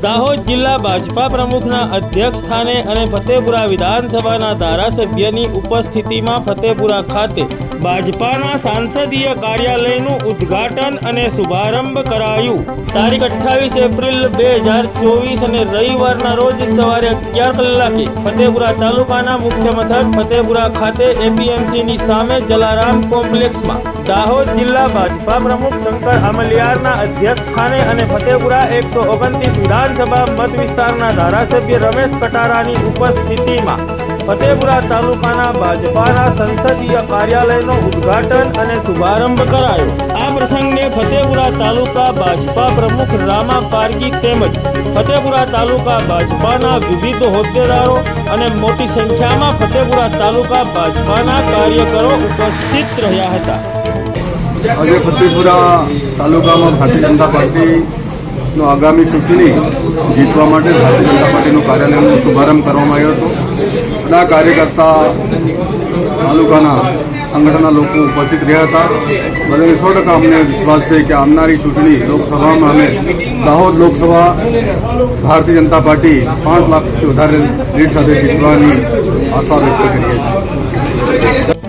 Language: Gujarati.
દાહોદ જિલ્લા ભાજપા પ્રમુખના અધ્યક્ષ સ્થાને અને ફતેપુરા વિધાનસભાના ધારાસભ્યની ઉપસ્થિતિમાં ફતેપુરા ખાતે ભાજપાના સંસદીય કાર્યાલયનું ઉદ્ઘાટન અને શુભારંભ કરાયું। તારીખ 28 એપ્રિલ 2024 અને રવિવારના રોજ સવારે 11 કલાકે ફતેપુરા તાલુકાના મુખ્ય મથક ફતેપુરા ખાતે એપીએમસીની સામે જલારામ કોમ્પ્લેક્સમાં દાહોદ જિલ્લા ભાજપા પ્રમુખ શંકર આમલિયારના અધ્યક્ષ સ્થાને અને ફતેપુરા 129 વિધાનસભા મત વિસ્તારના ધારાસભ્ય રમેશ કટારાની ઉપસ્થિતિમાં ફતેપુરા તાલુકાના ભાજપાના સંસદીય કાર્યાલયનો ઉદ્ઘાટન અને શુભારંભ કરાયો। આ પ્રસંગે ફતેપુરા તાલુકા ભાજપા પ્રમુખ રામા પારગી તેમજ ફતેપુરા તાલુકા ભાજપાના વિવિધ હોદ્દેદારો અને મોટી સંખ્યામાં ફતેપુરા તાલુકા ભાજપાના કાર્યકરો ઉપસ્થિત રહ્યા હતા। આજે ફતેપુરા તાલુકામાં ભારતીય જનતા પાર્ટીનો આગામી ચૂંટણી જીતવા માટે ભારતીય જનતા પાર્ટીનું કાર્યાલયનો શુભારંભ કરવામાં આવ્યો હતો। બધા કાર્યકર્તા તાલુકાના સંગઠનના લોકો ઉપસ્થિત રહ્યા હતા। બધાને 100% અમને વિશ્વાસ છે કે આવનારી ચૂંટણી લોકસભામાં અમે દાહોદ લોકસભા ભારતીય જનતા પાર્ટી 5 લાખથી વધારે લીડ સાથે જીતવાની આશા વ્યક્ત કરીએ છીએ।